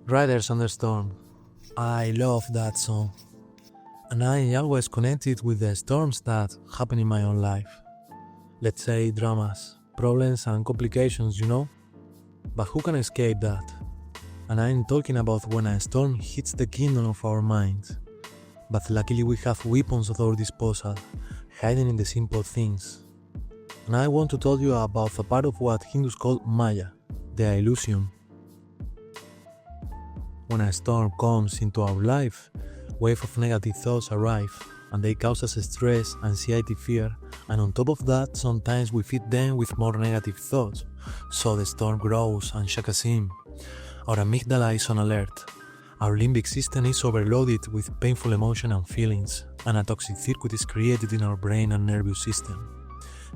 Riders on the Storm. I love that song. And I always connect it with the storms that happen in my own life. Let's say dramas, problems and complications, But who can escape that? And I'm talking about when a storm hits the kingdom of our mind. But luckily we have weapons at our disposal, hiding in the simple things. And I want to tell you about a part of what Hindus call Maya, the illusion. When a storm comes into our life, waves of negative thoughts arrive, and they cause us stress, anxiety, fear, and on top of that, sometimes we feed them with more negative thoughts, so the storm grows and shakes us in. Our amygdala is on alert. Our limbic system is overloaded with painful emotions and feelings, and a toxic circuit is created in our brain and nervous system.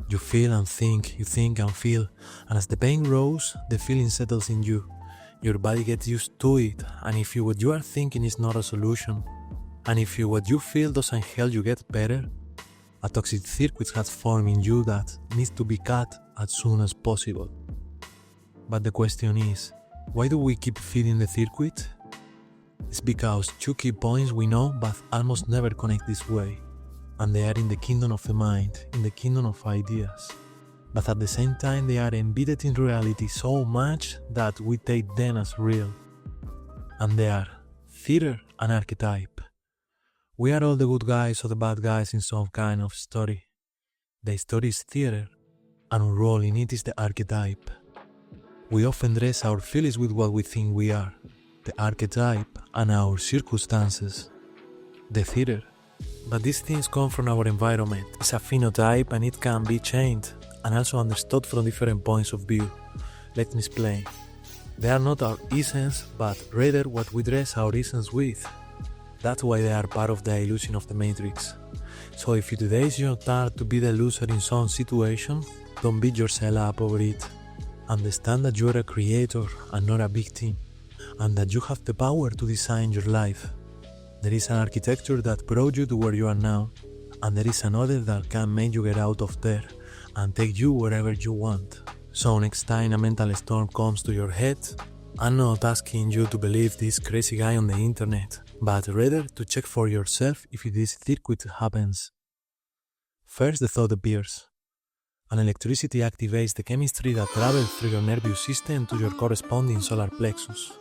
You feel and think, you think and feel, and as the pain grows, the feeling settles in you. Your body gets used to it, and if what you are thinking is not a solution, and if what you feel doesn't help you get better, a toxic circuit has formed in you that needs to be cut as soon as possible. But the question is, why do we keep feeding the circuit? It's because two key points we know but almost never connect this way, and they are in the kingdom of the mind, in the kingdom of ideas. But at the same time they are embedded in reality so much that we take them as real. And they are theater and archetype. We are all the good guys or the bad guys in some kind of story. The story is theater, and our role in it is the archetype. We often dress our feelings with what we think we are, the archetype and our circumstances, the theater. But these things come from our environment. It's a phenotype and it can be changed and also understood from different points of view. Let me explain. They are not our essence, but rather what we dress our essence with. That's why they are part of the illusion of the matrix. So if today is your turn to be the loser in some situation, don't beat yourself up over it. Understand that you are a creator and not a victim, and that you have the power to design your life. There is an architecture that brought you to where you are now, and there is another that can make you get out of there and take you wherever you want. So next time a mental storm comes to your head, I'm not asking you to believe this crazy guy on the internet, but rather to check for yourself if this circuit happens. First, the thought appears. And electricity activates the chemistry that travels through your nervous system to your corresponding solar plexus.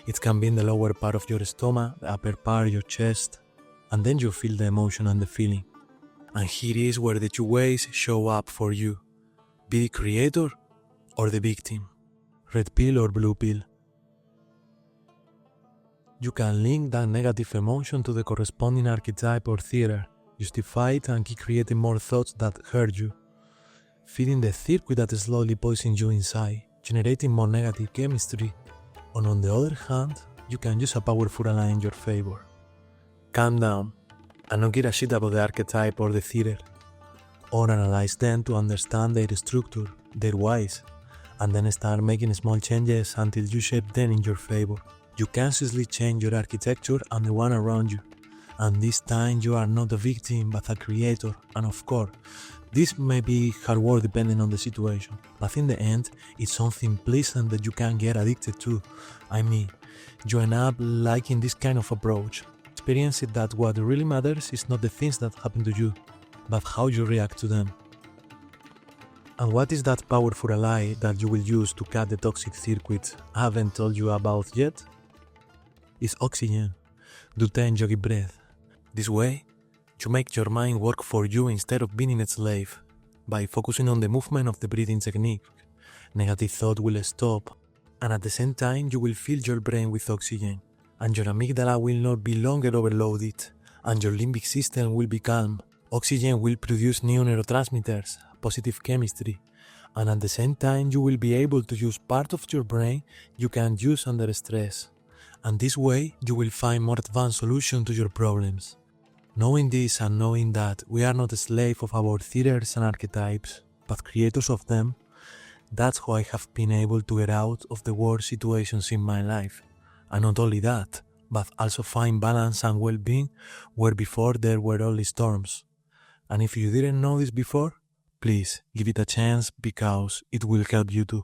It can be in the lower part of your stomach, the upper part, your chest, and then you feel the emotion and the feeling. And here is where the two ways show up for you. Be the creator or the victim. Red pill or blue pill. You can link that negative emotion to the corresponding archetype or theater, justify it and keep creating more thoughts that hurt you. Feeding the circuit that slowly poisons you inside, generating more negative chemistry. And on the other hand, you can use a powerful ally in your favor. Calm down, and don't give a shit about the archetype or the theater. Or analyze them to understand their structure, their whys, and then start making small changes until you shape them in your favor. You consciously change your architecture and the one around you. And this time you are not a victim but a creator, and of course, this may be hard work depending on the situation, but in the end, it's something pleasant that you can get addicted to. I mean, you end up liking this kind of approach, experiencing that what really matters is not the things that happen to you, but how you react to them. And what is that powerful ally that you will use to cut the toxic circuit I haven't told you about yet? It's oxygen. Do 10 yogi breath. This way, you make your mind work for you instead of being its slave. By focusing on the movement of the breathing technique, negative thought will stop, and at the same time you will fill your brain with oxygen, and your amygdala will not be longer overloaded, and your limbic system will be calm. Oxygen will produce new neurotransmitters, positive chemistry, and at the same time you will be able to use part of your brain you can't use under stress. And this way you will find more advanced solutions to your problems. Knowing this and knowing that we are not a slave of our theaters and archetypes, but creators of them, that's how I have been able to get out of the worst situations in my life. And not only that, but also find balance and well-being where before there were only storms. And if you didn't know this before, please give it a chance because it will help you too.